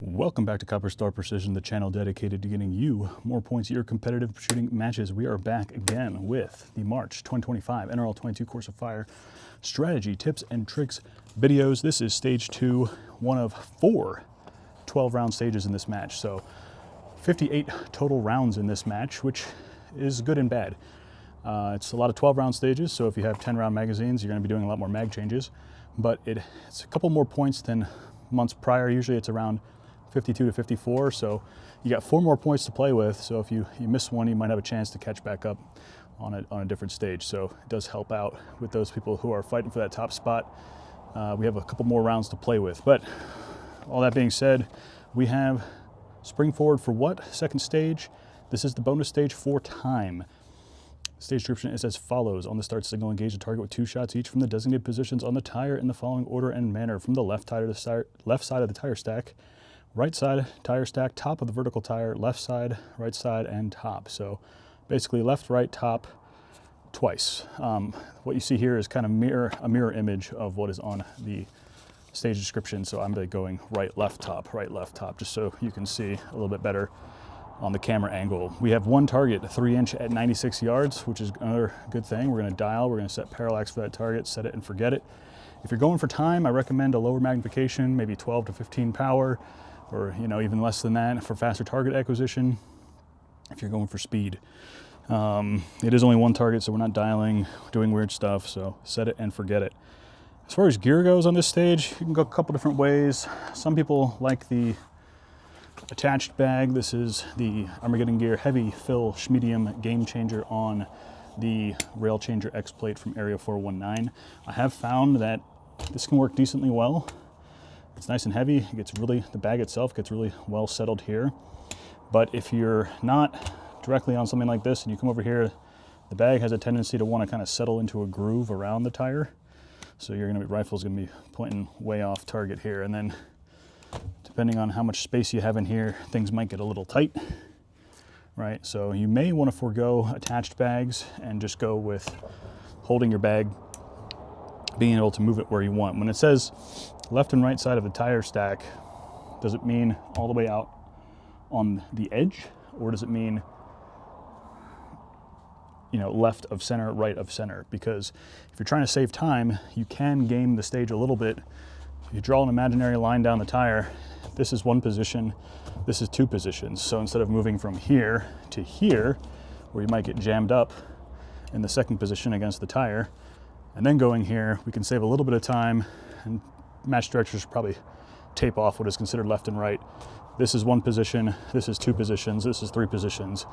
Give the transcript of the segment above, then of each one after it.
Welcome back to Copper Star Precision, the channel dedicated to getting you more points at your competitive shooting matches. We are back again with the March 2025 NRL22 Course of Fire strategy, tips, and tricks videos. This is stage 2, one of 4 12-round stages in this match. So 58 total rounds in this match, which is good and bad. It's a lot of 12-round stages, so if you have 10-round magazines, you're going to be doing a lot more mag changes. But it's a couple more points than months prior. Usually it's around 52 to 54, so you got 4 more points to play with. So if you miss one, you might have a chance to catch back up on a different stage. So it does help out with those people who are fighting for that top spot. We have a couple more rounds to play with. But all that being said, we have spring forward for what? Second stage. This is the bonus stage for time. Stage description is as follows. On the start signal, engage the target with 2 shots each from the designated positions on the tire in the following order and manner. From the left side of the tire stack, right side tire stack, top of the vertical tire, left side, right side, and top. So basically left, right, top, twice. What you see here is kind of a mirror image of what is on the stage description. So I'm going right, left, top, just so you can see a little bit better on the camera angle. We have one target, 3-inch at 96 yards, which is another good thing. We're gonna dial, we're gonna set parallax for that target, set it and forget it. If you're going for time, I recommend a lower magnification, maybe 12 to 15 power, or even less than that for faster target acquisition if you're going for speed. It is only one target, so we're not dialing, doing weird stuff, so set it and forget it. As far as gear goes on this stage, you can go a couple different ways. Some people like the attached bag. This is the Armageddon Gear Heavy Fill Schmedium Game Changer on the Rail Changer X plate from Area 419. I have found that this can work decently well. It's nice and heavy. The bag itself gets really well settled here. But if you're not directly on something like this and you come over here, the bag has a tendency to want to kind of settle into a groove around the tire. So rifle's gonna be pointing way off target here. And then depending on how much space you have in here, things might get a little tight, right? So you may want to forego attached bags and just go with holding your bag, being able to move it where you want. When it says left and right side of the tire stack, does it mean all the way out on the edge, or does it mean left of center, right of center? Because if you're trying to save time, you can game the stage a little bit. You draw an imaginary line down the tire. This is one position, this is 2 positions. So instead of moving from here to here, where you might get jammed up in the second position against the tire, and then going here, we can save a little bit of time, and match directors probably tape off what is considered left and right. This is 1 position, this is 2 positions, this is 3 positions.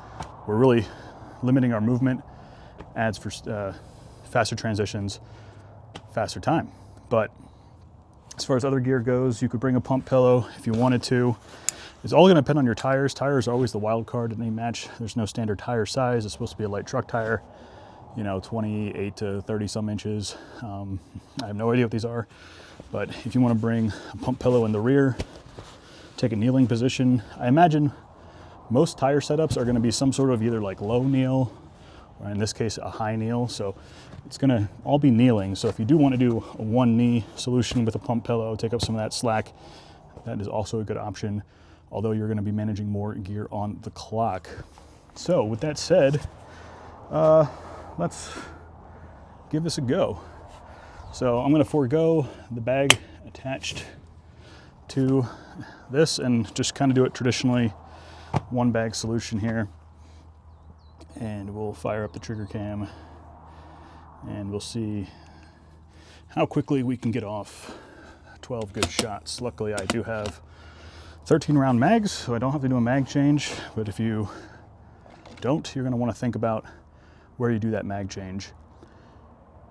We're really limiting our movement, adds for faster transitions, faster time. But as far as other gear goes, you could bring a pump pillow if you wanted to. It's all going to depend on your tires. Tires are always the wild card in a match. There's no standard tire size. It's supposed to be a light truck tire, 28 to 30 some inches. I have no idea what these are, but if you want to bring a pump pillow in the rear, take a kneeling position. I imagine most tire setups are going to be some sort of either like low kneel, or in this case a high kneel. So it's going to all be kneeling. So if you do want to do a 1 knee solution with a pump pillow, take up some of that slack, that is also a good option, although you're going to be managing more gear on the clock. So with that said, let's give this a go. So I'm going to forego the bag attached to this and just kind of do it traditionally, 1 bag solution here. And we'll fire up the trigger cam and we'll see how quickly we can get off 12 good shots. Luckily I do have 13 round mags, so I don't have to do a mag change, but if you don't, you're going to want to think about where you do that mag change.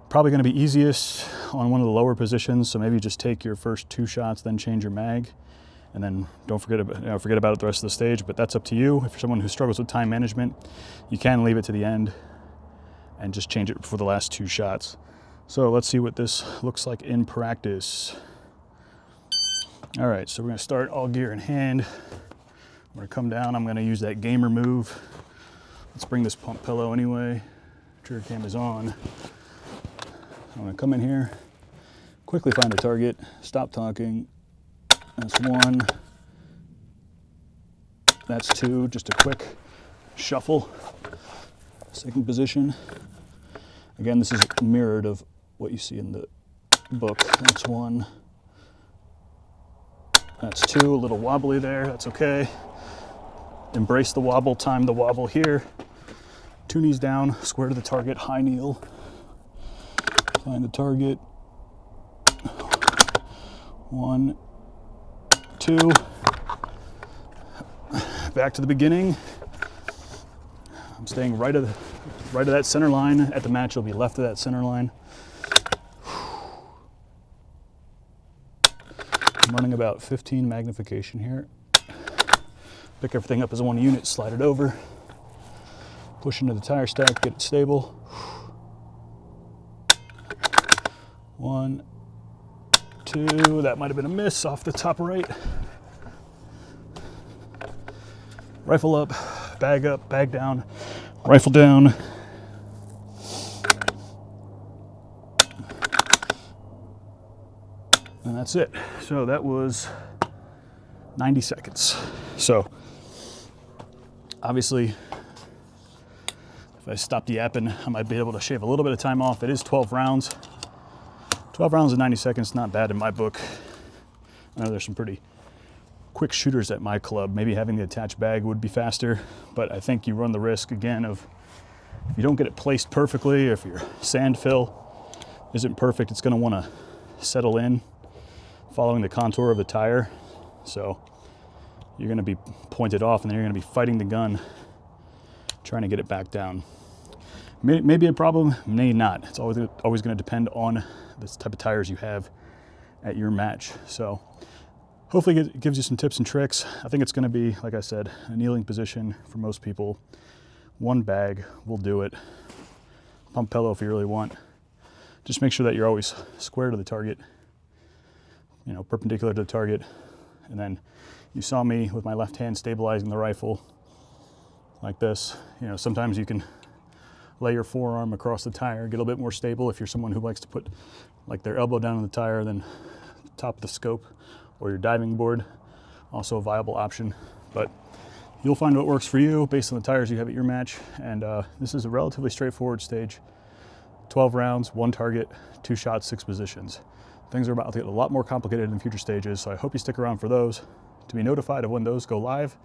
Probably going to be easiest on one of the lower positions, so maybe just take your first 2 shots, then change your mag, and then don't forget about it the rest of the stage, but that's up to you. If you're someone who struggles with time management, you can leave it to the end and just change it for the last 2 shots. So let's see what this looks like in practice. All right, so we're gonna start all gear in hand. I'm gonna come down, I'm gonna use that gamer move. Let's bring this pump pillow anyway. Trigger cam is on. I'm gonna come in here, quickly find a target, stop talking. That's 1, That's 2, just a quick shuffle. Second position. Again, this is mirrored of what you see in the book. That's 1. That's 2, a little wobbly there, that's okay. Embrace the wobble, time the wobble here. 2 knees down, square to the target, high kneel. Find the target. 1, 2. Back to the beginning. I'm staying right of that center line. At the match, it'll be left of that center line. I'm running about 15 magnification here. Pick everything up as one unit, slide it over. Push into the tire stack, get it stable. 1, 2, that might have been a miss off the top right. Rifle up, bag down, rifle down. And that's it. So that was 90 seconds. So obviously, if I stopped yapping, I might be able to shave a little bit of time off. It is 12 rounds. 12 rounds in 90 seconds, not bad in my book. I know there's some pretty quick shooters at my club. Maybe having the attached bag would be faster, but I think you run the risk again of, if you don't get it placed perfectly, if your sand fill isn't perfect, it's gonna wanna settle in following the contour of the tire. So you're gonna be pointed off and then you're gonna be fighting the gun, trying to get it back down. May be a problem, may not. It's always gonna depend on the type of tires you have at your match. So hopefully it gives you some tips and tricks. I think it's gonna be, like I said, a kneeling position for most people. 1 bag will do it. Pump pillow if you really want. Just make sure that you're always square to the target, you know, perpendicular to the target. And then you saw me with my left hand stabilizing the rifle like this. You know, sometimes you can lay your forearm across the tire, get a little bit more stable if you're someone who likes to put like their elbow down on the tire, then top of the scope, or your diving board, also a viable option. But you'll find what works for you based on the tires you have at your match. And this is a relatively straightforward stage. 12 rounds, 1 target, 2 shots, 6 positions. Things are about to get a lot more complicated in future stages, so I hope you stick around for those. To be notified of when those go live,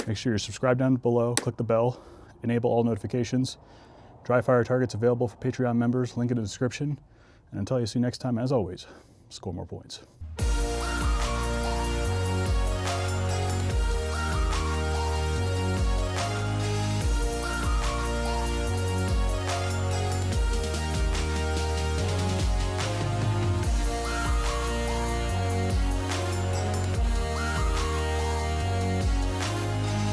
make sure you're subscribed down below, click the bell, enable all notifications. Dry fire targets available for Patreon members, link in the description. And until you see you next time, as always, score more points.